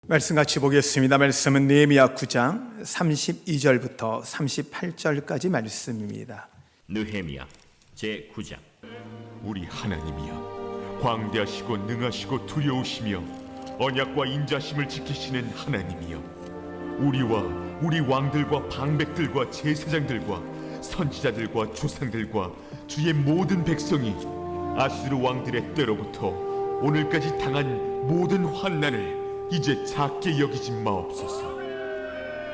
말씀 같이 보겠습니다. 말씀은 느헤미야 9장 32절부터 38절까지 말씀입니다. 느헤미야 제9장. 우리 하나님이여, 광대하시고 능하시고 두려우시며 언약과 인자심을 지키시는 하나님이여, 우리와 우리 왕들과 방백들과 제사장들과 선지자들과 조상들과 주의 모든 백성이 아수르 왕들의 때로부터 오늘까지 당한 모든 환난을 이제 작게 여기지 마옵소서.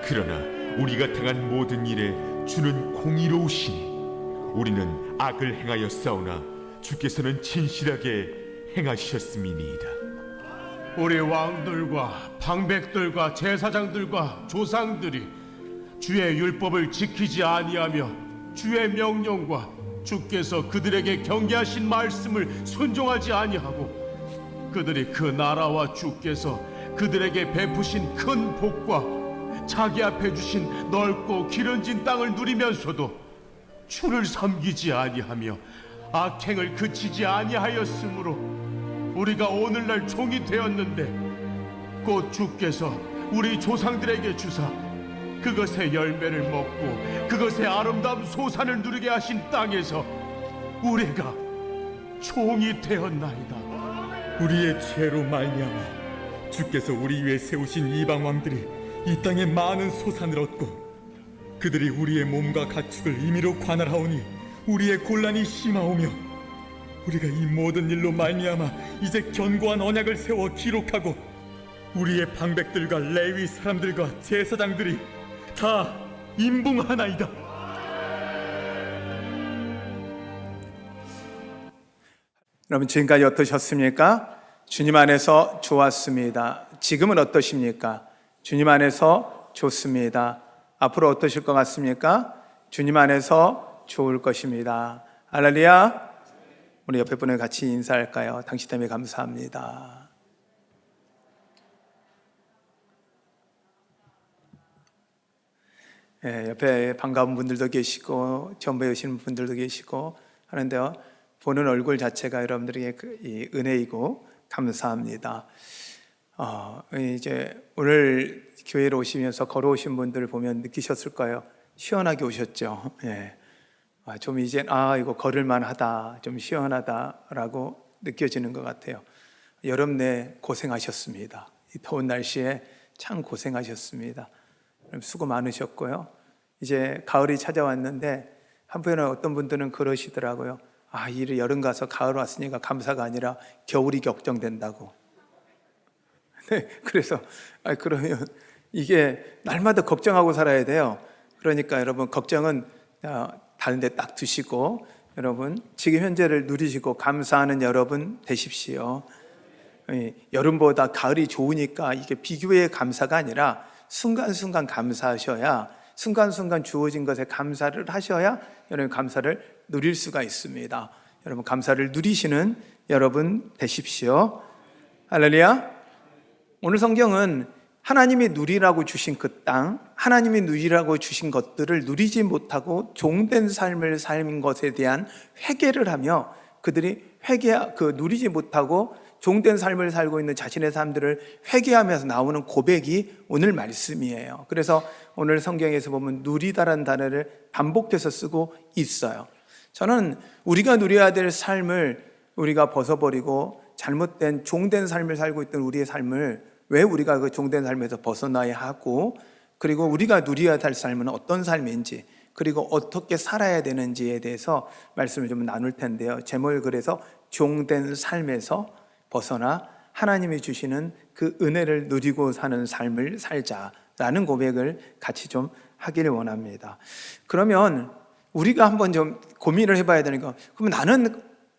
그러나 우리가 당한 모든 일에 주는 공의로우시니 우리는 악을 행하여 싸우나 주께서는 진실하게 행하셨음이니이다. 우리 왕들과 방백들과 제사장들과 조상들이 주의 율법을 지키지 아니하며 주의 명령과 주께서 그들에게 경계하신 말씀을 순종하지 아니하고 그들이 그 나라와 주께서 그들에게 베푸신 큰 복과 자기 앞에 주신 넓고 기름진 땅을 누리면서도 주를 섬기지 아니하며 악행을 그치지 아니하였으므로 우리가 오늘날 종이 되었는데, 곧 주께서 우리 조상들에게 주사 그것의 열매를 먹고 그것의 아름다운 소산을 누리게 하신 땅에서 우리가 종이 되었나이다. 우리의 죄로 말미암아 주께서 우리 위에 세우신 이방 왕들이 이 땅에 많은 소산을 얻고 그들이 우리의 몸과 가축을 임의로 관할하오니 우리의 곤란이 심하오며, 우리가 이 모든 일로 말미암아 이제 견고한 언약을 세워 기록하고 우리의 방백들과 레위 사람들과 제사장들이 다 임봉하나이다. 여러분, 지금까지 어떠셨습니까? 주님 안에서 좋았습니다. 지금은 어떠십니까? 주님 안에서 좋습니다. 앞으로 어떠실 것 같습니까? 주님 안에서 좋을 것입니다. 할렐루야. 우리 옆에 분을 같이 인사할까요? 당신 때문에 감사합니다. 옆에 반가운 분들도 계시고 처음 뵈시는 분들도 계시고 하는데요, 보는 얼굴 자체가 여러분들에게 이 은혜이고 감사합니다. 이제 오늘 교회로 오시면서 걸어오신 분들을 보면 느끼셨을 거예요. 시원하게 오셨죠. 좀 이제 이거 걸을만 하다, 좀 시원하다라고 느껴지는 것 같아요. 여름 내 고생하셨습니다. 이 더운 날씨에 참 고생하셨습니다. 수고 많으셨고요. 이제 가을이 찾아왔는데 한편으로는 어떤 분들은 그러시더라고요. 이 여름 가서 가을 왔으니까 감사가 아니라 겨울이 걱정된다고. 네, 그래서 그러면 이게 날마다 걱정하고 살아야 돼요. 그러니까 여러분, 걱정은 다른 데 딱 두시고 여러분 지금 현재를 누리시고 감사하는 여러분 되십시오. 여름보다 가을이 좋으니까 이게 비교의 감사가 아니라 순간순간 감사하셔야, 순간순간 주어진 것에 감사를 하셔야 여러분 감사를 누릴 수가 있습니다. 여러분 감사를 누리시는 여러분 되십시오. 할렐루야. 오늘 성경은 하나님이 누리라고 주신 그 땅, 하나님이 누리라고 주신 것들을 누리지 못하고 종된 삶을 산 것에 대한 회개를 하며 그들이 누리지 못하고 종된 삶을 살고 있는 자신의 삶들을 회개하면서 나오는 고백이 오늘 말씀이에요. 그래서 오늘 성경에서 보면 누리다라는 단어를 반복해서 쓰고 있어요. 저는 우리가 누려야 될 삶을 우리가 벗어버리고 잘못된 종된 삶을 살고 있던 우리의 삶을 왜 우리가 그 종된 삶에서 벗어나야 하고, 그리고 우리가 누려야 할 삶은 어떤 삶인지, 그리고 어떻게 살아야 되는지에 대해서 말씀을 좀 나눌 텐데요. 제목을 그래서 종된 삶에서 벗어나 하나님이 주시는 그 은혜를 누리고 사는 삶을 살자라는 고백을 같이 좀 하기를 원합니다. 그러면 우리가 한번 좀 고민을 해봐야 되는 거, 그럼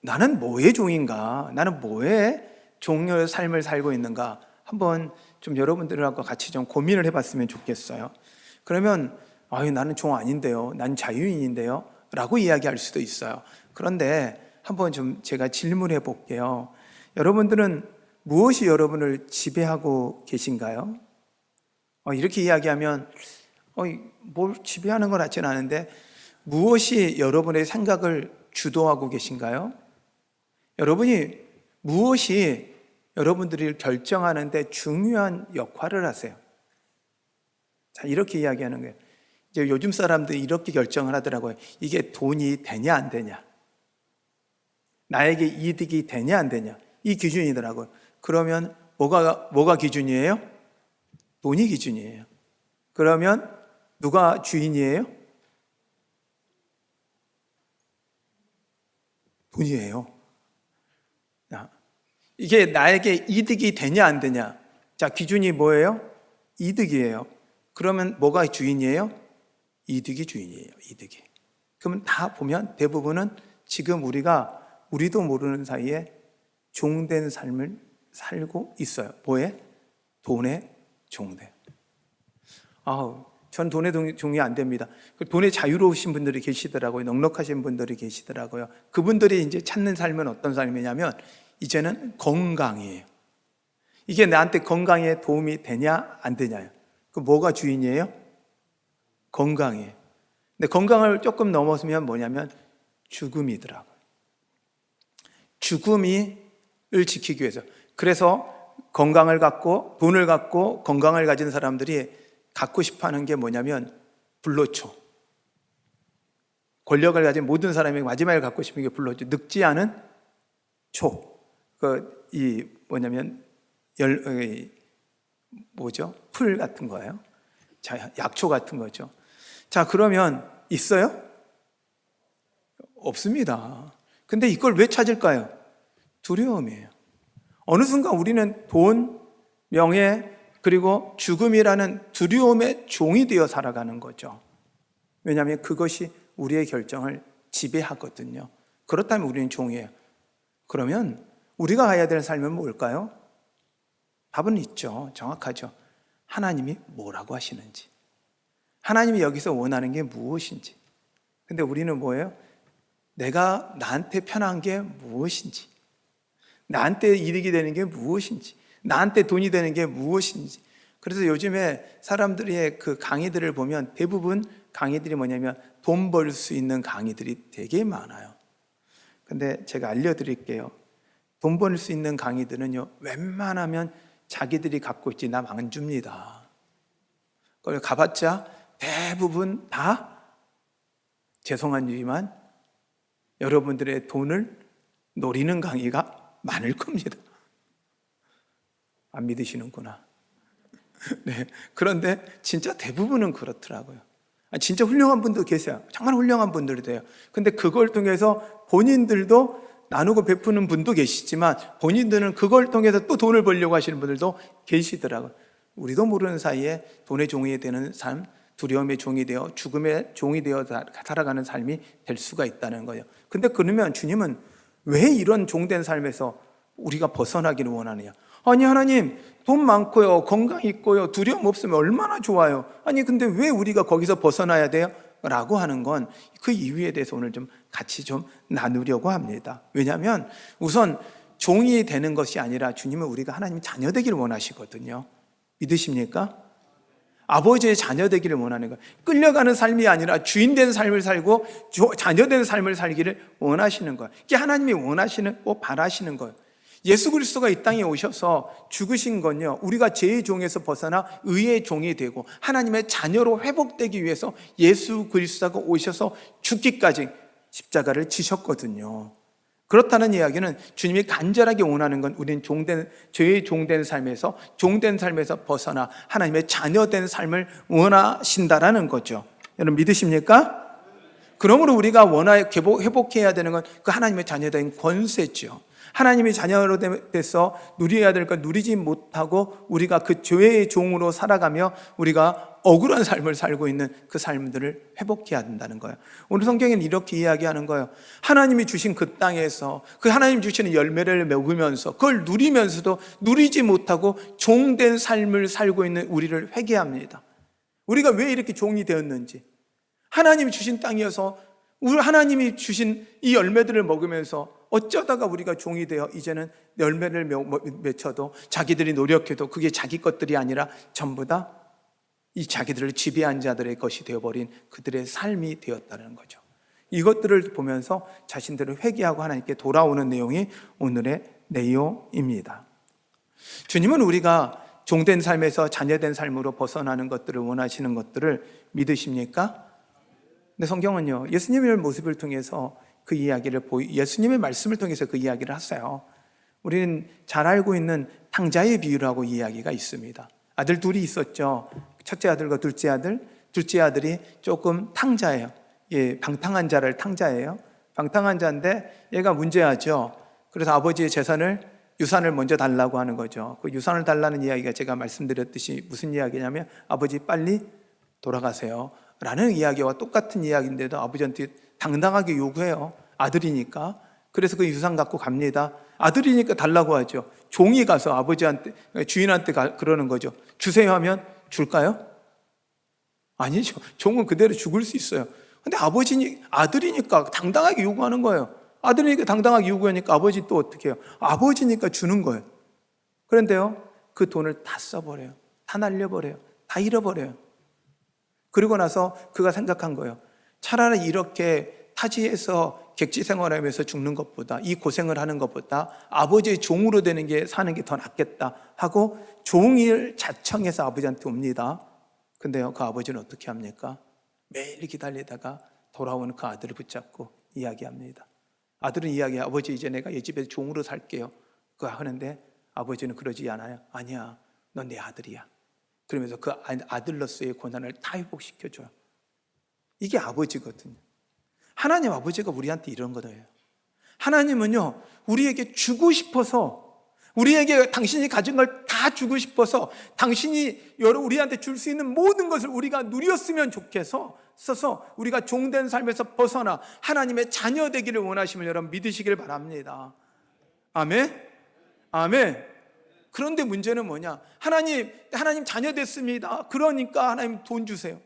나는 뭐의 종인가? 나는 뭐의 종의 삶을 살고 있는가? 한번 좀 여러분들하고 같이 좀 고민을 해봤으면 좋겠어요. 그러면 나는 종 아닌데요, 난 자유인인데요 라고 이야기할 수도 있어요. 그런데 한번 좀 제가 질문해 볼게요. 여러분들은 무엇이 여러분을 지배하고 계신가요? 이렇게 이야기하면 뭘 지배하는 건 같지는 않은데, 무엇이 여러분의 생각을 주도하고 계신가요? 여러분이 무엇이 여러분들이 결정하는데 중요한 역할을 하세요. 자, 이렇게 이야기하는 거예요. 이제 요즘 사람들이 이렇게 결정을 하더라고요. 이게 돈이 되냐 안 되냐, 나에게 이득이 되냐 안 되냐, 이 기준이더라고요. 그러면 뭐가 기준이에요? 돈이 기준이에요. 그러면 누가 주인이에요? 돈이에요. 이게 나에게 이득이 되냐 안 되냐, 자, 기준이 뭐예요? 이득이에요. 그러면 뭐가 주인이에요? 이득이 주인이에요. 이득이. 그러면 다 보면 대부분은 지금 우리도 모르는 사이에 종된 삶을 살고 있어요. 뭐에? 돈에 종돼. 전 돈에 종이 안 됩니다. 돈에 자유로우신 분들이 계시더라고요. 넉넉하신 분들이 계시더라고요. 그분들이 이제 찾는 삶은 어떤 삶이냐면 이제는 건강이에요. 이게 나한테 건강에 도움이 되냐 안 되냐요. 그 뭐가 주인이에요? 건강이에요. 근데 건강을 조금 넘어서면 뭐냐면 죽음이더라고요. 죽음을 지키기 위해서. 그래서 건강을 갖고 돈을 갖고 건강을 가진 사람들이 갖고 싶어하는 게 뭐냐면 불로초. 권력을 가진 모든 사람이 마지막에 갖고 싶은 게 불로초. 늙지 않은 초. 풀 같은 거예요. 자, 약초 같은 거죠. 자, 그러면 있어요? 없습니다. 근데 이걸 왜 찾을까요? 두려움이에요. 어느 순간 우리는 돈, 명예, 그리고 죽음이라는 두려움의 종이 되어 살아가는 거죠. 왜냐하면 그것이 우리의 결정을 지배하거든요. 그렇다면 우리는 종이에요. 그러면 우리가 가야 될 삶은 뭘까요? 답은 있죠. 정확하죠. 하나님이 뭐라고 하시는지, 하나님이 여기서 원하는 게 무엇인지. 근데 우리는 뭐예요? 나한테 편한 게 무엇인지, 나한테 이득이 되는 게 무엇인지, 나한테 돈이 되는 게 무엇인지. 그래서 요즘에 사람들의 그 강의들을 보면 대부분 강의들이 뭐냐면 돈 벌 수 있는 강의들이 되게 많아요. 근데 제가 알려드릴게요. 돈 벌 수 있는 강의들은요, 웬만하면 자기들이 갖고 있지 남 안 줍니다. 거기 가봤자 대부분 다 죄송한 일이지만 여러분들의 돈을 노리는 강의가 많을 겁니다. 안 믿으시는구나. 네. 그런데 진짜 대부분은 그렇더라고요. 진짜 훌륭한 분도 계세요. 정말 훌륭한 분들이 돼요. 근데 그걸 통해서 본인들도 나누고 베푸는 분도 계시지만 본인들은 그걸 통해서 또 돈을 벌려고 하시는 분들도 계시더라고요. 우리도 모르는 사이에 돈의 종이 되는 삶, 두려움의 종이 되어 죽음의 종이 되어 살아가는 삶이 될 수가 있다는 거예요. 근데 그러면 주님은 왜 이런 종된 삶에서 우리가 벗어나기를 원하느냐? 아니, 하나님, 돈 많고요, 건강 있고요, 두려움 없으면 얼마나 좋아요. 아니, 근데 왜 우리가 거기서 벗어나야 돼요? 라고 하는 건 그 이유에 대해서 오늘 좀 같이 좀 나누려고 합니다. 왜냐하면 우선 종이 되는 것이 아니라 주님은 우리가 하나님 자녀 되기를 원하시거든요. 믿으십니까? 아버지의 자녀 되기를 원하는 거예요. 끌려가는 삶이 아니라 주인 된 삶을 살고 자녀 된 삶을 살기를 원하시는 거예요. 이게 하나님이 원하시는 거, 바라시는 거예요. 예수 그리스도가 이 땅에 오셔서 죽으신 건요, 우리가 죄의 종에서 벗어나 의의 종이 되고 하나님의 자녀로 회복되기 위해서 예수 그리스도가 오셔서 죽기까지 십자가를 지셨거든요. 그렇다는 이야기는 주님이 간절하게 원하는 건 우리는 죄의 종된 삶에서 벗어나 하나님의 자녀된 삶을 원하신다라는 거죠. 여러분 믿으십니까? 그러므로 우리가 회복해야 되는 건 그 하나님의 자녀된 권세죠. 하나님의 자녀로 돼서 누려야 될 것 누리지 못하고 우리가 그 죄의 종으로 살아가며 우리가 억울한 삶을 살고 있는 그 삶들을 회복해야 된다는 거예요. 오늘 성경에는 이렇게 이야기하는 거예요. 하나님이 주신 그 땅에서 그 하나님 주시는 열매를 먹으면서 그걸 누리면서도 누리지 못하고 종된 삶을 살고 있는 우리를 회개합니다. 우리가 왜 이렇게 종이 되었는지, 하나님이 주신 땅이어서 하나님이 주신 이 열매들을 먹으면서 어쩌다가 우리가 종이 되어 이제는 열매를 맺혀도 자기들이 노력해도 그게 자기 것들이 아니라 전부 다 이 자기들을 지배한 자들의 것이 되어버린 그들의 삶이 되었다는 거죠. 이것들을 보면서 자신들을 회개하고 하나님께 돌아오는 내용이 오늘의 내용입니다. 주님은 우리가 종된 삶에서 자녀된 삶으로 벗어나는 것들을 원하시는 것들을 믿으십니까? 근데 성경은요, 예수님의 모습을 통해서 그 이야기를 예수님의 말씀을 통해서 그 이야기를 하세요. 우리는 잘 알고 있는 탕자의 비유라고 이야기가 있습니다. 아들 둘이 있었죠. 첫째 아들과 둘째 아들. 둘째 아들이 조금 탕자예요. 예, 방탕한 자를 탕자예요. 방탕한 자인데 얘가 문제하죠. 그래서 아버지의 유산을 먼저 달라고 하는 거죠. 그 유산을 달라는 이야기가 제가 말씀드렸듯이 무슨 이야기냐면 아버지 빨리 돌아가세요 라는 이야기와 똑같은 이야기인데도 아버지한테 당당하게 요구해요. 아들이니까. 그래서 그 유산 갖고 갑니다. 아들이니까 달라고 하죠. 종이 가서 아버지한테, 주인한테 그러는 거죠. 주세요 하면 줄까요? 아니죠. 종은 그대로 죽을 수 있어요. 근데 아들이니까 당당하게 요구하는 거예요. 아들이니까 당당하게 요구하니까 아버지 또 어떻게 해요? 아버지니까 주는 거예요. 그런데요, 그 돈을 다 써버려요. 다 날려버려요. 다 잃어버려요. 그리고 나서 그가 생각한 거예요. 차라리 이렇게 타지에서 객지 생활하면서 죽는 것보다, 이 고생을 하는 것보다 아버지의 종으로 되는 게 사는 게 더 낫겠다 하고 종을 자청해서 아버지한테 옵니다. 근데요, 그 아버지는 어떻게 합니까? 매일 기다리다가 돌아오는 그 아들을 붙잡고 이야기합니다. 아들은 이야기해요. 아버지, 이제 내가 얘 집에서 종으로 살게요. 그거 하는데 아버지는 그러지 않아요. 아니야, 넌 내 아들이야. 그러면서 그 아들로서의 고난을 다 회복시켜줘요. 이게 아버지거든요. 하나님 아버지가 우리한테 이런 거예요. 하나님은요, 우리에게 주고 싶어서, 우리에게 당신이 가진 걸 다 주고 싶어서, 당신이 우리한테 줄 수 있는 모든 것을 우리가 누렸으면 좋겠어 써서 우리가 종된 삶에서 벗어나 하나님의 자녀 되기를 원하심을 여러분 믿으시길 바랍니다. 아멘? 아멘. 그런데 문제는 뭐냐? 하나님 자녀 됐습니다. 그러니까 하나님 돈 주세요.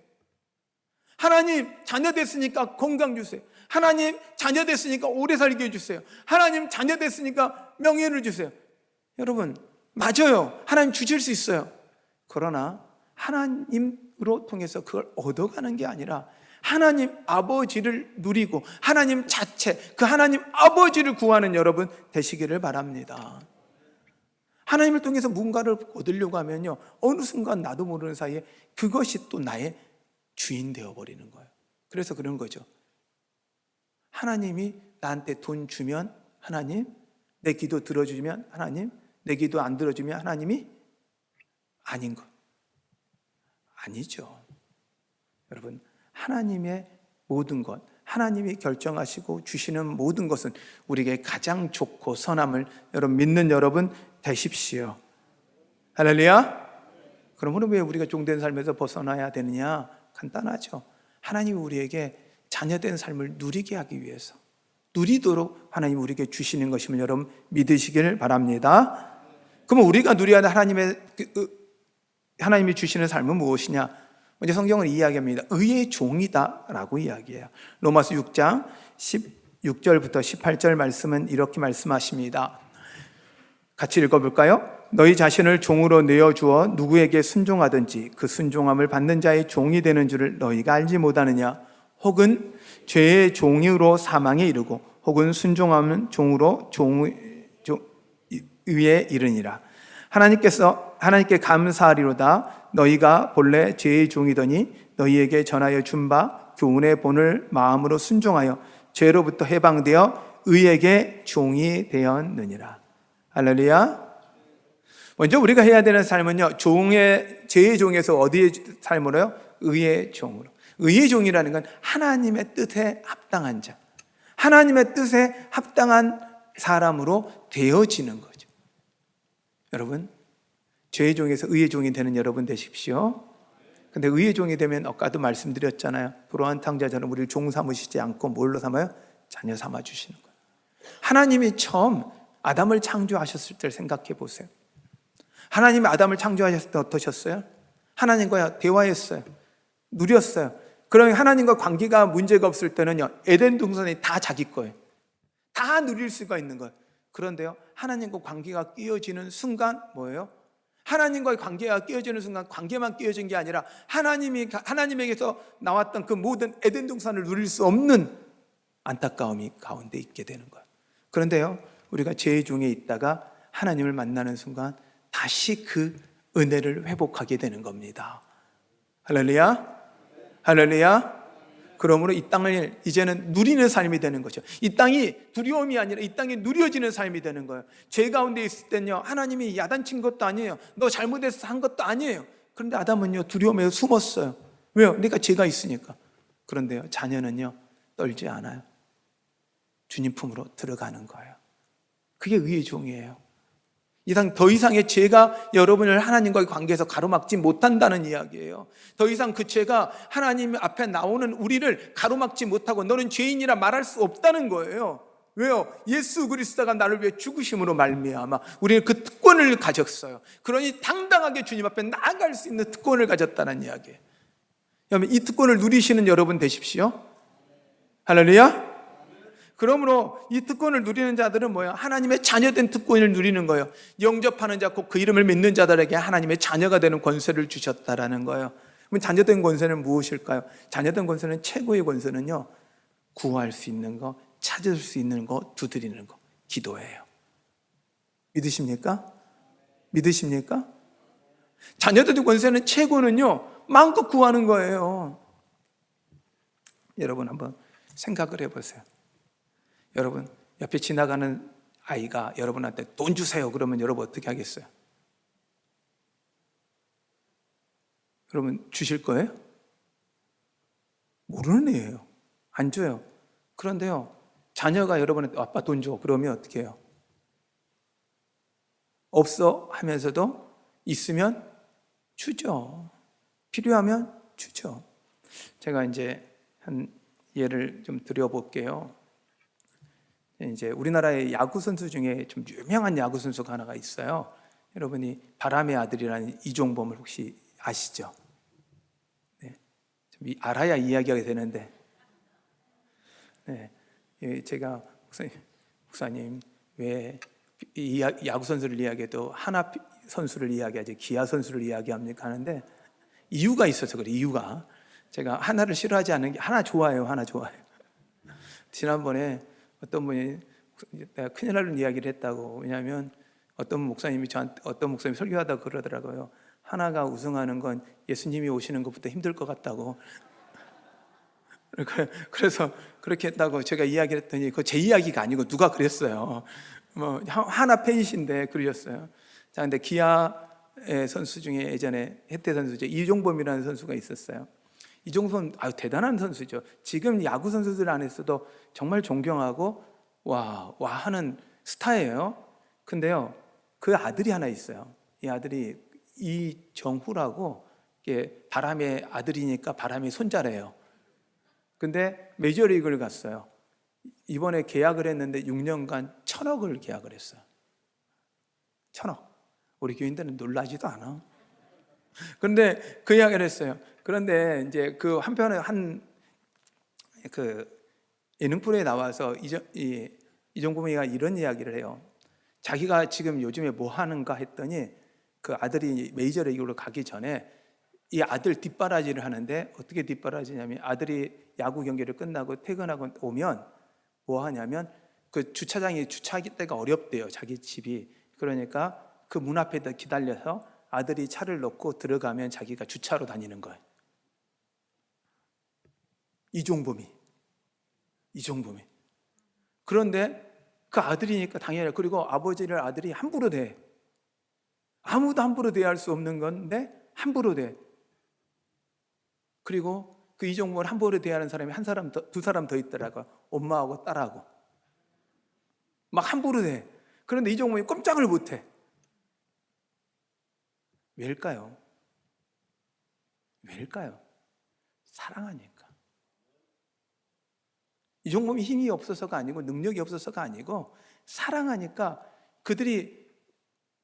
하나님 자녀 됐으니까 건강 주세요. 하나님 자녀 됐으니까 오래 살게 해주세요. 하나님 자녀 됐으니까 명예를 주세요. 여러분, 맞아요. 하나님 주실 수 있어요. 그러나 하나님으로 통해서 그걸 얻어가는 게 아니라 하나님 아버지를 누리고 하나님 자체, 그 하나님 아버지를 구하는 여러분 되시기를 바랍니다. 하나님을 통해서 뭔가를 얻으려고 하면요, 어느 순간 나도 모르는 사이에 그것이 또 나의 주인 되어버리는 거예요. 그래서 그런 거죠. 하나님이 나한테 돈 주면 하나님, 내 기도 들어주면 하나님, 내 기도 안 들어주면 하나님이 아닌 것. 아니죠. 여러분, 하나님의 모든 것, 하나님이 결정하시고 주시는 모든 것은 우리에게 가장 좋고 선함을 여러분 믿는 여러분 되십시오. 할렐루야. 그러므로 왜 우리가 종된 삶에서 벗어나야 되느냐? 간단하죠. 하나님이 우리에게 자녀된 삶을 누리게 하기 위해서, 누리도록 하나님이 우리에게 주시는 것임을 여러분 믿으시길 바랍니다. 그러면 우리가 누려야 할 하나님이 주시는 삶은 무엇이냐? 먼저 성경은 이야기합니다. 의의 종이다라고 이야기해요. 로마서 6장 16절부터 18절 말씀은 이렇게 말씀하십니다. 같이 읽어볼까요? 너희 자신을 종으로 내어주어 누구에게 순종하든지 그 순종함을 받는 자의 종이 되는 줄을 너희가 알지 못하느냐? 혹은 죄의 종으로 사망에 이르고 혹은 순종하면 종으로 의에 이르니라. 하나님께 감사하리로다. 너희가 본래 죄의 종이더니 너희에게 전하여 준 바 교훈의 본을 마음으로 순종하여 죄로부터 해방되어 의에게 종이 되었느니라. 할렐루야. 먼저 우리가 해야 되는 삶은요, 죄의 종에서 어디의 삶으로요? 의의 종으로. 의의 종이라는 건 하나님의 뜻에 합당한 자, 하나님의 뜻에 합당한 사람으로 되어지는 거죠. 여러분, 죄의 종에서 의의 종이 되는 여러분 되십시오. 근데 의의 종이 되면 아까도 말씀드렸잖아요. 불화한 탕자처럼 우리를 종 삼으시지 않고 뭘로 삼아요? 자녀 삼아 주시는 거예요. 하나님이 처음 아담을 창조하셨을 때를 생각해 보세요. 하나님이 아담을 창조하셨을 때 어떠셨어요? 하나님과 대화했어요. 누렸어요. 그러면 하나님과 관계가 문제가 없을 때는요, 에덴 동산이 다 자기 거예요. 다 누릴 수가 있는 거예요. 그런데요, 하나님과 관계가 끼어지는 순간 뭐예요? 하나님과의 관계가 끼어지는 순간 관계만 끼어진 게 아니라 하나님에게서 나왔던 그 모든 에덴 동산을 누릴 수 없는 안타까움이 가운데 있게 되는 거예요. 그런데요, 우리가 죄의 종에 있다가 하나님을 만나는 순간 다시 그 은혜를 회복하게 되는 겁니다. 할렐루야, 할렐루야. 그러므로 이 땅을 이제는 누리는 삶이 되는 거죠. 이 땅이 두려움이 아니라 이 땅이 누려지는 삶이 되는 거예요. 죄 가운데 있을 때는요, 하나님이 야단친 것도 아니에요. 너 잘못해서 한 것도 아니에요. 그런데 아담은요, 두려움에 숨었어요. 왜요? 내가 죄가 있으니까. 그런데요, 자녀는요, 떨지 않아요. 주님 품으로 들어가는 거예요. 그게 의의 종이에요. 더 이상의 죄가 여러분을 하나님과의 관계에서 가로막지 못한다는 이야기예요. 더 이상 그 죄가 하나님 앞에 나오는 우리를 가로막지 못하고 너는 죄인이라 말할 수 없다는 거예요. 왜요? 예수 그리스도가 나를 위해 죽으심으로 말미암아 우리는 그 특권을 가졌어요. 그러니 당당하게 주님 앞에 나아갈 수 있는 특권을 가졌다는 이야기예요. 여러분, 이 특권을 누리시는 여러분 되십시오. 할렐루야. 그러므로 이 특권을 누리는 자들은 뭐야? 하나님의 자녀된 특권을 누리는 거예요. 영접하는 자, 곧 그 이름을 믿는 자들에게 하나님의 자녀가 되는 권세를 주셨다라는 거예요. 그럼 자녀된 권세는 무엇일까요? 자녀된 권세는, 최고의 권세는요, 구할 수 있는 거, 찾을 수 있는 거, 두드리는 거, 기도예요. 믿으십니까? 믿으십니까? 자녀된 권세는, 최고는요, 마음껏 구하는 거예요. 여러분 한번 생각을 해보세요. 여러분, 옆에 지나가는 아이가 여러분한테 돈 주세요 그러면 여러분 어떻게 하겠어요? 여러분 주실 거예요? 모르는 애예요. 안 줘요. 그런데요, 자녀가 여러분한테 아빠 돈 줘 그러면 어떻게 해요? 없어 하면서도 있으면 주죠. 필요하면 주죠. 제가 이제 한 예를 좀 드려볼게요. 이제 우리나라의 야구 선수 중에 좀 유명한 야구 선수가 하나가 있어요. 여러분이 바람의 아들이라는 이종범을 혹시 아시죠? 네. 좀 알아야 이야기가 되는데, 네. 제가 목사님 왜 이 야구 선수를 이야기해도 하나 선수를 이야기하지 기아 선수를 이야기합니까 하는데 이유가 있어서 그래. 이유가 제가 하나를 싫어하지 않는 게 하나 좋아해요. 하나 좋아해요. 지난번에 어떤 분이 내가 큰일 나는 이야기를 했다고. 왜냐하면 어떤 목사님이 설교하다가 그러더라고요. 하나가 우승하는 건 예수님이 오시는 것부터 힘들 것 같다고. 그래서 그렇게 했다고 제가 이야기를 했더니 그거 제 이야기가 아니고 누가 그랬어요. 뭐 하나 팬이신데 그러셨어요. 자, 근데 기아의 선수 중에 예전에 해태 선수죠. 이종범이라는 선수가 있었어요. 이종범 대단한 선수죠. 지금 야구 선수들 안에서도 정말 존경하고 와 하는 스타예요. 근데요, 그 아들이 하나 있어요. 이 아들이 이정후라고, 이게 바람의 아들이니까 바람의 손자래요. 근데 메이저리그를 갔어요. 이번에 계약을 했는데 6년간 1,000억을 계약을 했어요. 1,000억. 우리 교인들은 놀라지도 않아. 그런데 그 이야기를 했어요. 그런데 이제 그 한편에 그 예능 프로에 나와서 이종범이가 이런 이야기를 해요. 자기가 지금 요즘에 뭐 하는가 했더니 그 아들이 메이저리그로 가기 전에 이 아들 뒷바라지를 하는데, 어떻게 뒷바라지냐면 아들이 야구 경기를 끝나고 퇴근하고 오면 뭐 하냐면 그 주차장이 주차하기가 어렵대요. 자기 집이. 그러니까 그 문 앞에다 기다려서 아들이 차를 넣고 들어가면 자기가 주차로 다니는 거예요. 이종범이. 그런데 그 아들이니까 당연히, 그리고 아버지를 아들이 함부로 대. 아무도 함부로 대할 수 없는 건데 함부로 대. 그리고 그 이종범을 함부로 대하는 사람이 한 사람 더, 두 사람 더 있더라고요. 엄마하고 딸하고. 막 함부로 대. 그런데 이종범이 꼼짝을 못해. 왜일까요? 사랑하니까. 이종범이 힘이 없어서가 아니고 능력이 없어서가 아니고 사랑하니까, 그들이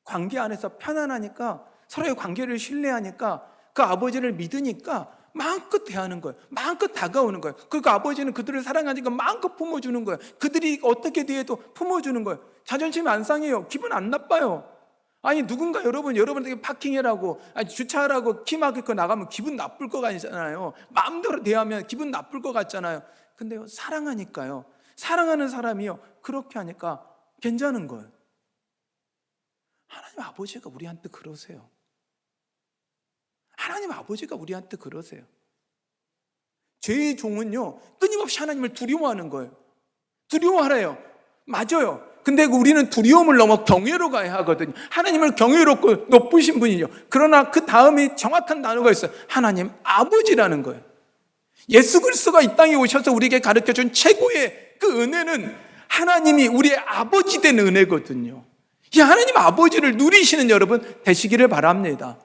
관계 안에서 편안하니까, 서로의 관계를 신뢰하니까, 그 아버지를 믿으니까 마음껏 대하는 거예요. 마음껏 다가오는 거예요. 그리고 아버지는 그들을 사랑하니까 마음껏 품어주는 거예요. 그들이 어떻게 대해도 품어주는 거예요. 자존심이 안 상해요. 기분 안 나빠요. 아니 누군가 여러분에게 파킹해라고, 주차하라고 키 막히고 나가면 기분 나쁠 거 아니잖아요. 마음대로 대하면 기분 나쁠 것 같잖아요. 근데요, 사랑하니까요, 사랑하는 사람이요 그렇게 하니까 괜찮은 거예요. 하나님 아버지가 우리한테 그러세요. 하나님 아버지가 우리한테 그러세요. 죄의 종은요, 끊임없이 하나님을 두려워하는 거예요. 두려워하래요. 맞아요. 근데 우리는 두려움을 넘어 경외로 가야 하거든요. 하나님을 경외롭고 높으신 분이죠. 그러나 그 다음에 정확한 단어가 있어요. 하나님 아버지라는 거예요. 예수 그리스도가 이 땅에 오셔서 우리에게 가르쳐준 최고의 그 은혜는 하나님이 우리의 아버지 된 은혜거든요. 이 하나님 아버지를 누리시는 여러분 되시기를 바랍니다.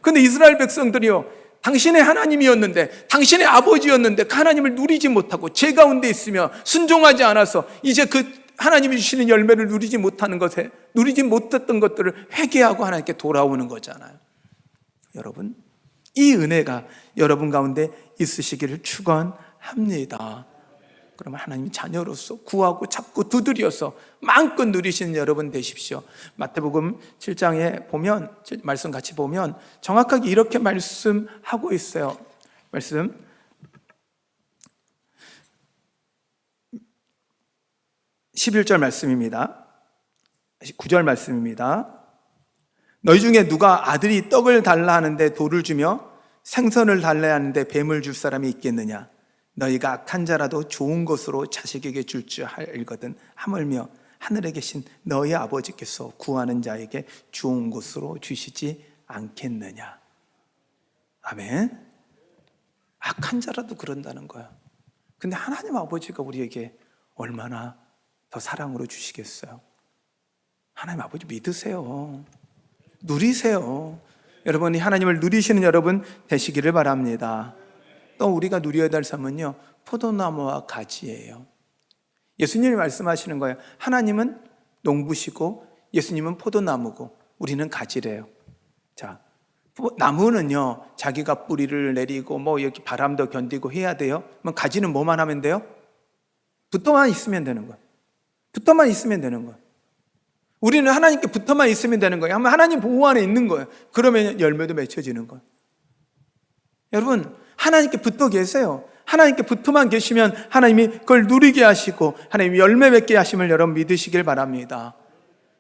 근데 이스라엘 백성들이요, 당신의 하나님이었는데, 당신의 아버지였는데 그 하나님을 누리지 못하고 죄 가운데 있으며 순종하지 않아서 이제 그 하나님이 주시는 열매를 누리지 못하는 것에, 누리지 못했던 것들을 회개하고 하나님께 돌아오는 거잖아요. 여러분, 이 은혜가 여러분 가운데 있으시기를 축원합니다. 그러면 하나님 자녀로서 구하고 찾고 두드려서 마음껏 누리시는 여러분 되십시오. 마태복음 7장에 보면, 말씀 같이 보면 정확하게 이렇게 말씀하고 있어요. 말씀 11절 말씀입니다. 9절 말씀입니다. 너희 중에 누가 아들이 떡을 달라 하는데 돌을 주며 생선을 달라 하는데 뱀을 줄 사람이 있겠느냐? 너희가 악한 자라도 좋은 것으로 자식에게 줄 줄 알거든 하물며 하늘에 계신 너희 아버지께서 구하는 자에게 좋은 것으로 주시지 않겠느냐? 아멘. 악한 자라도 그런다는 거야. 근데 하나님 아버지가 우리에게 얼마나 더 사랑으로 주시겠어요? 하나님 아버지 믿으세요. 누리세요. 여러분이 하나님을 누리시는 여러분 되시기를 바랍니다. 또 우리가 누려야 될 삶은요, 포도나무와 가지예요. 예수님이 말씀하시는 거예요. 하나님은 농부시고 예수님은 포도나무고 우리는 가지래요. 자, 나무는요, 자기가 뿌리를 내리고 뭐 여기 바람도 견디고 해야 돼요. 그럼 가지는 뭐만 하면 돼요? 붙어만 있으면 되는 거예요. 붙어만 있으면 되는 거예요. 우리는 하나님께 붙어만 있으면 되는 거예요. 하나님 보호 안에 있는 거예요. 그러면 열매도 맺혀지는 거예요. 여러분, 하나님께 붙어 계세요. 하나님께 붙어만 계시면 하나님이 그걸 누리게 하시고 하나님이 열매 맺게 하심을 여러분 믿으시길 바랍니다.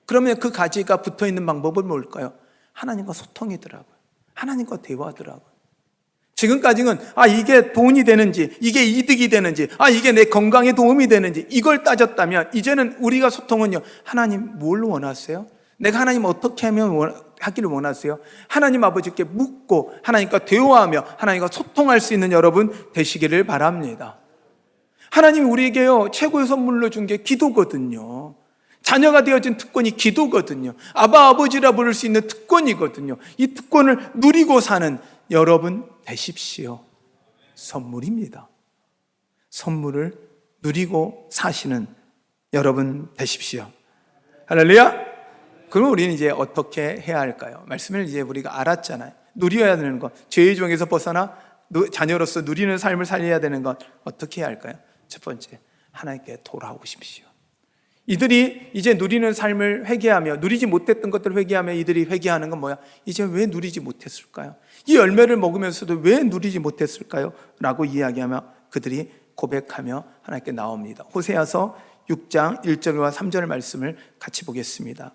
그러면 그 가지가 붙어 있는 방법은 뭘까요? 하나님과 소통이더라고요. 하나님과 대화하더라고요. 지금까지는 이게 돈이 되는지, 이게 이득이 되는지, 이게 내 건강에 도움이 되는지 이걸 따졌다면 이제는 우리가 소통은요, 하나님 뭘 원하세요? 내가 하나님 어떻게 하기를 원하세요? 하나님 아버지께 묻고 하나님과 대화하며 하나님과 소통할 수 있는 여러분 되시기를 바랍니다. 하나님이 우리에게요, 최고의 선물로 준 게 기도거든요. 자녀가 되어진 특권이 기도거든요. 아버지라 부를 수 있는 특권이거든요. 이 특권을 누리고 사는 여러분 되십시오. 선물입니다. 선물을 누리고 사시는 여러분 되십시오. 할렐루야. 그럼 우리는 이제 어떻게 해야 할까요? 말씀을 이제 우리가 알았잖아요. 누려야 되는 것, 죄의 종에서 벗어나 자녀로서 누리는 삶을 살려야 되는 것, 어떻게 해야 할까요? 첫 번째, 하나님께 돌아오십시오. 이들이 이제 누리는 삶을 회개하며, 누리지 못했던 것들을 회개하며 이들이 회개하는 건 뭐야? 이제 왜 누리지 못했을까요? 이 열매를 먹으면서도 왜 누리지 못했을까요? 라고 이야기하며 그들이 고백하며 하나님께 나옵니다. 호세아서 6장 1절과 3절의 말씀을 같이 보겠습니다.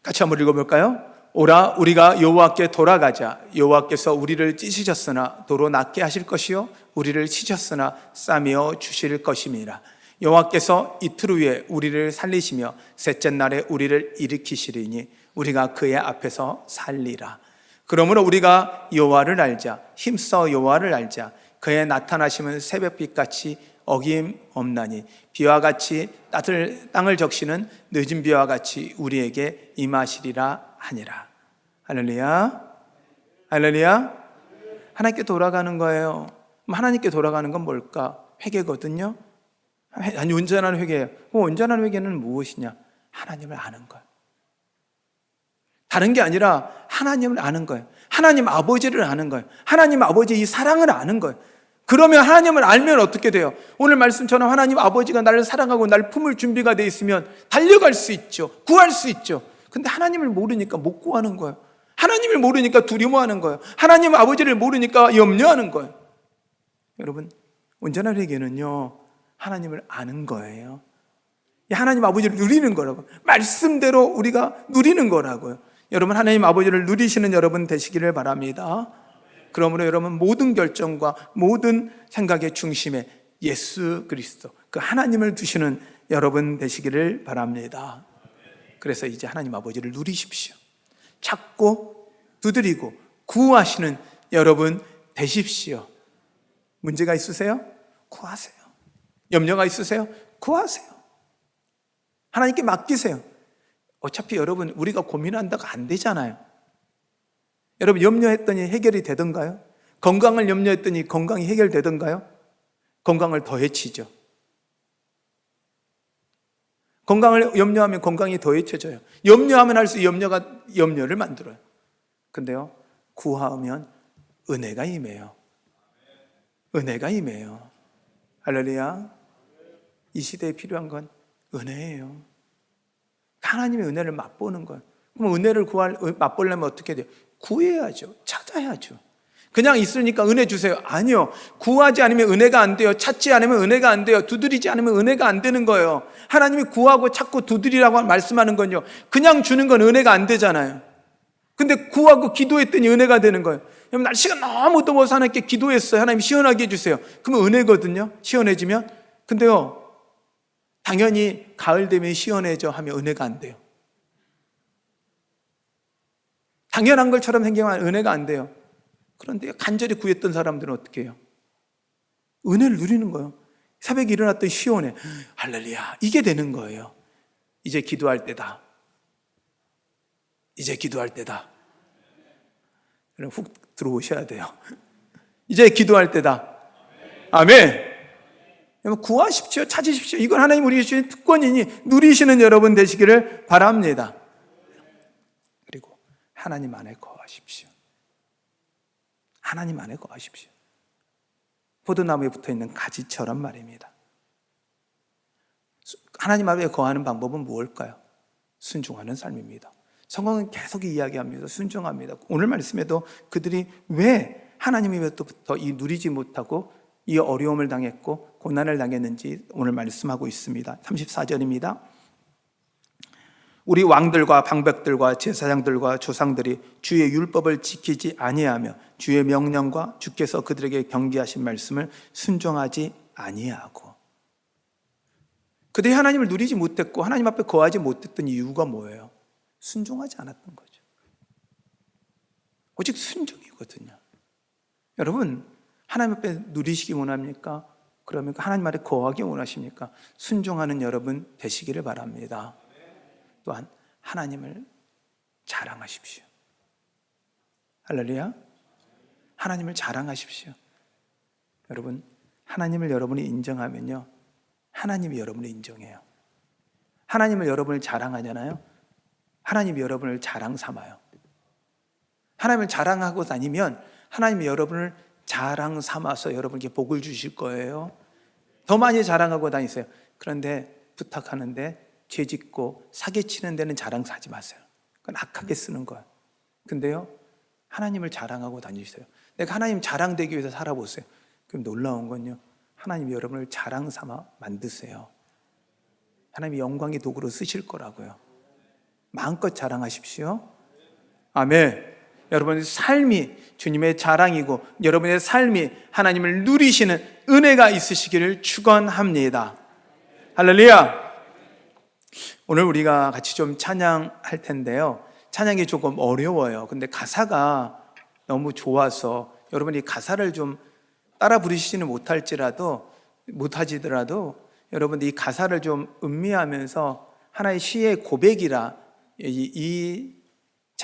같이 한번 읽어볼까요? 오라, 우리가 여호와께 돌아가자. 여호와께서 우리를 찢으셨으나 도로 낫게 하실 것이요 우리를 치셨으나 싸매어 주실 것임이라. 여호와께서 이틀 후에 우리를 살리시며 셋째 날에 우리를 일으키시리니 우리가 그의 앞에서 살리라. 그러므로 우리가 여호와를 알자. 힘써 여호와를 알자. 그의 나타나심은 새벽빛같이 어김없나니 비와 같이 땅을 적시는 늦은 비와 같이 우리에게 임하시리라 하니라. 할렐루야. 할렐루야. 하나님께 돌아가는 거예요. 하나님께 돌아가는 건 뭘까? 회개거든요. 아니, 온전한 회개예요. 온전한 회개는 무엇이냐? 하나님을 아는 거예요. 다른 게 아니라 하나님을 아는 거예요. 하나님 아버지를 아는 거예요. 하나님 아버지의 이 사랑을 아는 거예요. 그러면 하나님을 알면 어떻게 돼요? 오늘 말씀처럼 하나님 아버지가 나를 사랑하고 날 품을 준비가 돼 있으면 달려갈 수 있죠. 구할 수 있죠. 근데 하나님을 모르니까 못 구하는 거예요. 하나님을 모르니까 두려워하는 거예요. 하나님 아버지를 모르니까 염려하는 거예요. 여러분, 온전한 회개는요, 하나님을 아는 거예요. 이 하나님 아버지를 누리는 거라고. 말씀대로 우리가 누리는 거라고요. 여러분, 하나님 아버지를 누리시는 여러분 되시기를 바랍니다. 그러므로 여러분, 모든 결정과 모든 생각의 중심에 예수 그리스도, 그 하나님을 두시는 여러분 되시기를 바랍니다. 그래서 이제 하나님 아버지를 누리십시오. 찾고 두드리고 구하시는 여러분 되십시오. 문제가 있으세요? 구하세요. 염려가 있으세요? 구하세요. 하나님께 맡기세요. 어차피 여러분, 우리가 고민한다고 안 되잖아요. 여러분, 염려했더니 해결이 되던가요? 건강을 염려했더니 건강이 해결되던가요? 건강을 더 해치죠. 건강을 염려하면 건강이 더 해쳐져요. 염려하면 할수록 염려가 염려를 만들어요. 근데요, 구하면 은혜가 임해요. 은혜가 임해요. 할렐루야. 이 시대에 필요한 건 은혜예요. 하나님의 은혜를 맛보는 거예요. 그럼 은혜를 맛보려면 어떻게 돼요? 구해야죠. 찾아야죠. 그냥 있으니까 은혜 주세요. 아니요. 구하지 않으면 은혜가 안 돼요. 찾지 않으면 은혜가 안 돼요. 두드리지 않으면 은혜가 안 되는 거예요. 하나님이 구하고 찾고 두드리라고 말씀하는 건요, 그냥 주는 건 은혜가 안 되잖아요. 근데 구하고 기도했더니 은혜가 되는 거예요. 여러분, 날씨가 너무 더워서 하나님께 기도했어요. 하나님 시원하게 해주세요. 그러면 은혜거든요. 시원해지면. 근데요, 당연히 가을 되면 시원해져 하면 은혜가 안 돼요. 당연한 것처럼 생각하면 은혜가 안 돼요. 그런데 간절히 구했던 사람들은 어떻게 해요? 은혜를 누리는 거예요. 새벽에 일어났더니 시원해. 할렐루야. 이게 되는 거예요. 이제 기도할 때다. 이제 기도할 때다. 여러분, 훅 들어오셔야 돼요. 이제 기도할 때다. 아멘. 여러분, 구하십시오. 찾으십시오. 이건 하나님 우리에게 주신 특권이니 누리시는 여러분 되시기를 바랍니다. 그리고 하나님 안에 거하십시오. 하나님 안에 거하십시오. 포도나무에 붙어있는 가지처럼 말입니다. 하나님 앞에 거하는 방법은 무엇일까요? 순종하는 삶입니다. 성경은 계속 이야기합니다. 순종합니다. 오늘 말씀에도 그들이 왜 하나님으로부터 이 누리지 못하고 이 어려움을 당했고 고난을 당했는지 오늘 말씀하고 있습니다. 34절입니다. 우리 왕들과 방백들과 제사장들과 조상들이 주의 율법을 지키지 아니하며 주의 명령과 주께서 그들에게 경계하신 말씀을 순종하지 아니하고. 그들이 하나님을 누리지 못했고 하나님 앞에 거하지 못했던 이유가 뭐예요? 순종하지 않았던 거죠. 오직 순종이거든요. 여러분, 하나님 앞에 누리시기 원합니까? 그러면 하나님 앞에 거하기 원하십니까? 순종하는 여러분 되시기를 바랍니다. 또한 하나님을 자랑하십시오. 할렐루야. 하나님을 자랑하십시오. 여러분, 하나님을 여러분이 인정하면요, 하나님이 여러분을 인정해요. 하나님을 여러분을 자랑하잖아요. 하나님이 여러분을 자랑 삼아요. 하나님을 자랑하고 다니면 하나님이 여러분을 자랑 삼아서 여러분께 복을 주실 거예요. 더 많이 자랑하고 다니세요. 그런데 부탁하는데 죄짓고 사기치는 데는 자랑하지 마세요. 그건 악하게 쓰는 거예요. 근데요, 하나님을 자랑하고 다니세요. 내가 하나님 자랑되기 위해서 살아보세요. 그럼 놀라운 건요, 하나님이 여러분을 자랑 삼아 만드세요. 하나님이 영광의 도구로 쓰실 거라고요. 마음껏 자랑하십시오. 아멘. 여러분의 삶이 주님의 자랑이고 여러분의 삶이 하나님을 누리시는 은혜가 있으시기를 축원합니다. 할렐루야. 오늘 우리가 같이 좀 찬양할 텐데요, 찬양이 조금 어려워요. 근데 가사가 너무 좋아서 여러분이 가사를 좀 따라 부르시지는 못하지더라도 여러분들 이 가사를 좀 음미하면서 하나의 시의 고백이라 이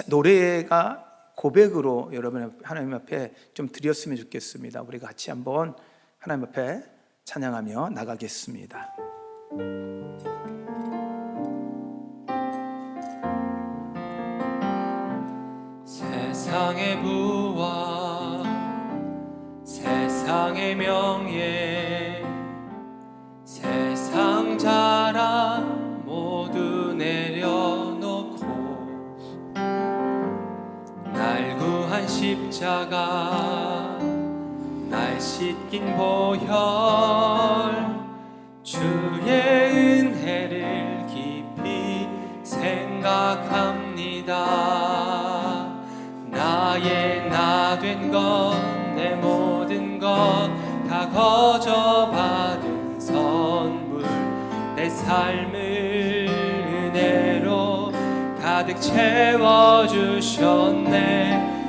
노래가 고백으로 여러분 하나님 앞에 좀 드렸으면 좋겠습니다. 우리 같이 한번 하나님 앞에 찬양하며 나가겠습니다. 세상의 부와 세상의 명예 세상 자랑 모두 내려놓고 날 구한 십자가 날 씻긴 보혈 주의 은혜를 생각합니다. 나의 나 된 것, 내 모든 것 다 거저 받은 선물, 내 삶을 은혜로 가득 채워주셨네.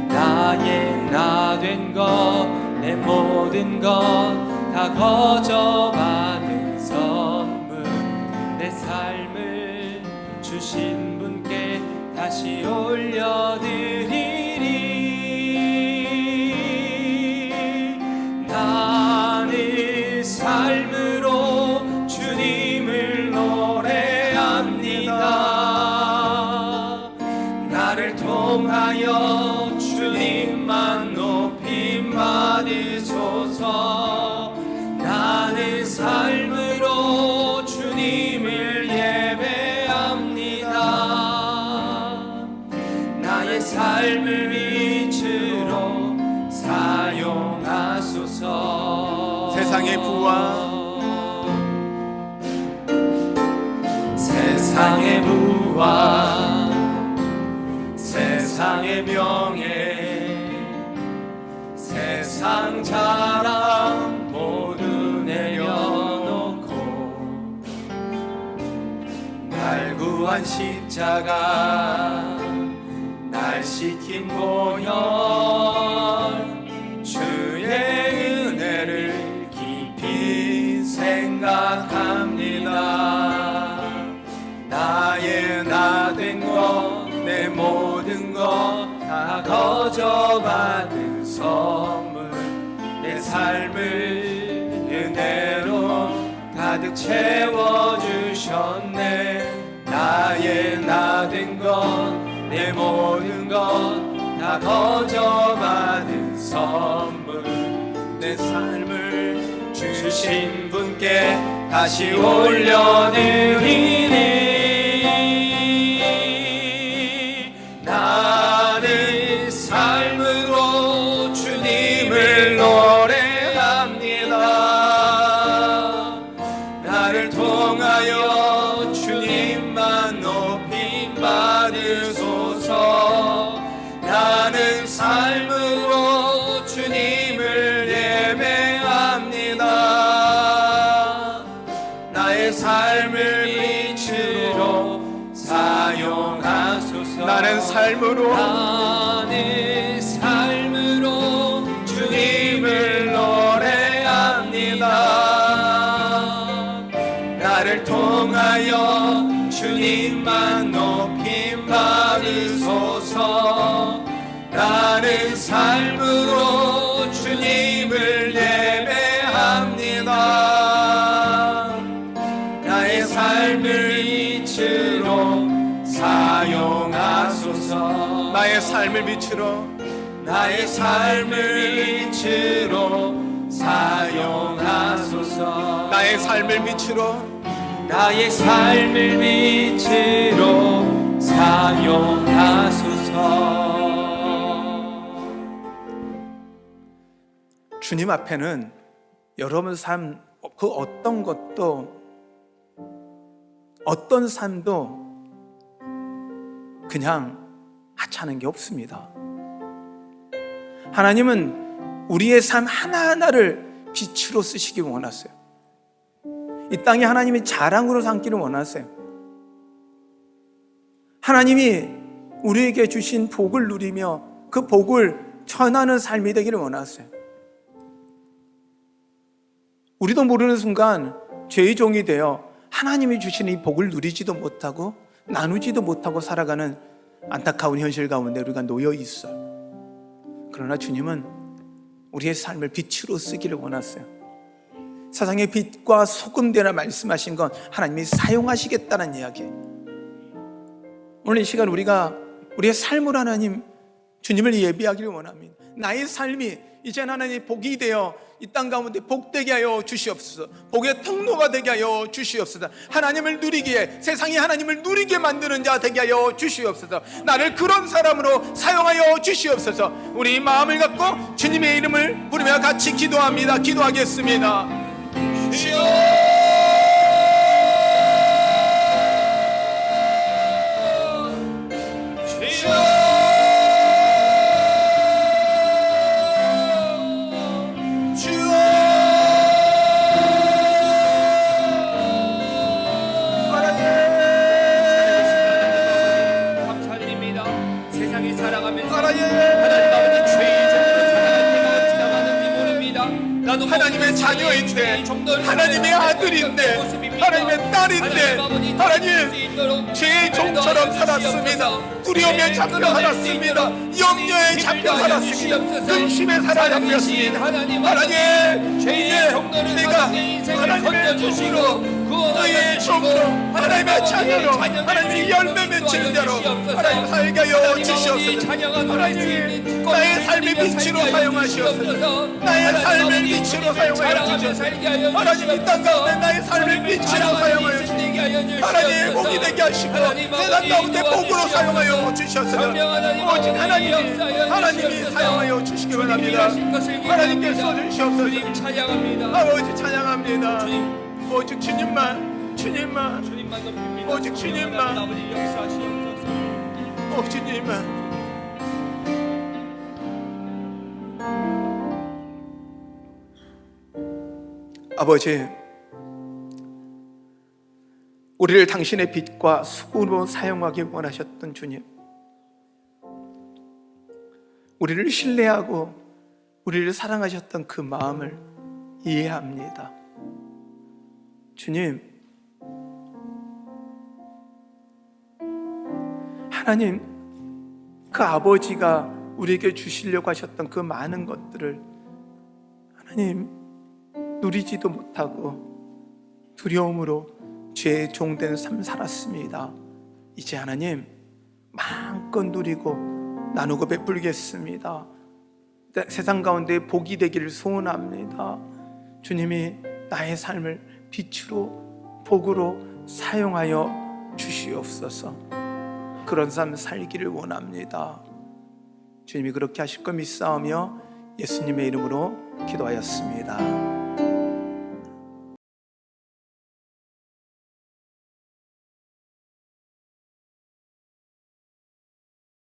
나의 나 된 것, 내 모든 것 다 거저 받은 선물, 내 삶을 주신 분께 다시 올려드리리. 나는 삶으로 주님을 노래합니다. 나를 통하여 주님만 높임 받으소서. 나는 삶으로 주님을 예배합니다. 나의 삶을 빛으로 사용하소서. 세상의 부와 세상의 부와 세상의 명예, 세상 자랑 모두 내려놓고 날 구한 십자가, 날 시킨 보혈, 주의 은혜를 깊이 생각합니다. 나의 나 된 것, 내 모든 것 다 거저 받은 선물, 내 삶을 은혜로 가득 채워주셨네. 나의 나 된 것, 내 모든 것 다 거저 받은 선물, 내 삶을 주신 분께 다시 올려드리니. 나는 삶으로 주님을 노래합니다. 나를 통하여 주님만 높임 받으소서. 나는 삶으로 주님을 예배합니다. 나의 삶을 빛으로 사용하소서. 나는 삶으로 주님을 노래합니다. 나를 통하여 주님만 높임 받으소서. 나는 삶으로 주님을 예배합니다. 나의 삶을 빛으로 사용하소서. 나의 삶을 빛으로, 나의 삶을 빛으로 사용하소서. 나의 삶을 빛으로, 나의 삶을 빛으로 사용하소서. 주님 앞에는 여러분 삶 그 어떤 것도, 어떤 삶도 그냥 하찮은 게 없습니다. 하나님은 우리의 삶 하나하나를 빛으로 쓰시기 원하세요. 이 땅에 하나님이 자랑으로 삼기를 원하세요. 하나님이 우리에게 주신 복을 누리며 그 복을 전하는 삶이 되기를 원하세요. 우리도 모르는 순간 죄의 종이 되어 하나님이 주신 이 복을 누리지도 못하고 나누지도 못하고 살아가는 안타까운 현실 가운데 우리가 놓여 있어요. 그러나 주님은 우리의 삶을 빛으로 쓰기를 원하세요. 세상의 빛과 소금 되라 말씀하신 건 하나님이 사용하시겠다는 이야기예요. 오늘 이 시간 우리가 우리의 삶을 하나님 주님을 예비하기를 원합니다. 나의 삶이 이제는 하나님 복이 되어 이 땅 가운데 복되게 하여 주시옵소서. 복의 통로가 되게 하여 주시옵소서. 하나님을 누리기에, 세상이 하나님을 누리게 만드는 자 되게 하여 주시옵소서. 나를 그런 사람으로 사용하여 주시옵소서. 우리 마음을 갖고 주님의 이름을 부르며 같이 기도합니다. 기도하겠습니다. 주여, 하나님의 자녀인데, 하나님의 아들인데, 하나님의 딸인데, 하나님 죄의 종처럼 살았습니다. 두려움에 잡혀 살았습니다. 염려에 잡혀 살았습니다. 근심에 살아잡혔습니다. 하나님, 이제 내가 하나님의 종으로, 너의 종으로, 하나님의 자녀로, 하나님의 열매 맺히는 자로 하나님 살게 하여 주시옵소서. 하나님, 나의 삶의 빛으로 사용하시옵소서. 나의 삶의 빛으로 사용하여 주시옵소서. 하나님, 이 땅 가운데 나의 삶의 빛으로 사용하여 주시옵소서. 하나님, 복이 되게 하시고 세상 가운데 복으로 사용하여 주시옵소서. 오직 하나님이 사용하여 주시기 바랍니다. 하나님께 써주시옵소서. 찬양합니다. 아버지 찬양합니다. 주님. 오직 주님만, 주님만 높입니다. 오직 주님만. 아버지 역사하시옵소서. 오직 주님만. 아버지, 우리를 당신의 빛과 수고로 사용하기 원하셨던 주님, 우리를 신뢰하고 우리를 사랑하셨던 그 마음을 이해합니다. 주님, 하나님, 그 아버지가 우리에게 주시려고 하셨던 그 많은 것들을 하나님 누리지도 못하고 두려움으로 죄의 종된 삶 살았습니다. 이제 하나님 마음껏 누리고 나누고 베풀겠습니다. 세상 가운데 복이 되기를 소원합니다. 주님이 나의 삶을 빛으로 복으로 사용하여 주시옵소서. 그런 삶 살기를 원합니다. 주님이 그렇게 하실 것 믿사오며 예수님의 이름으로 기도하였습니다.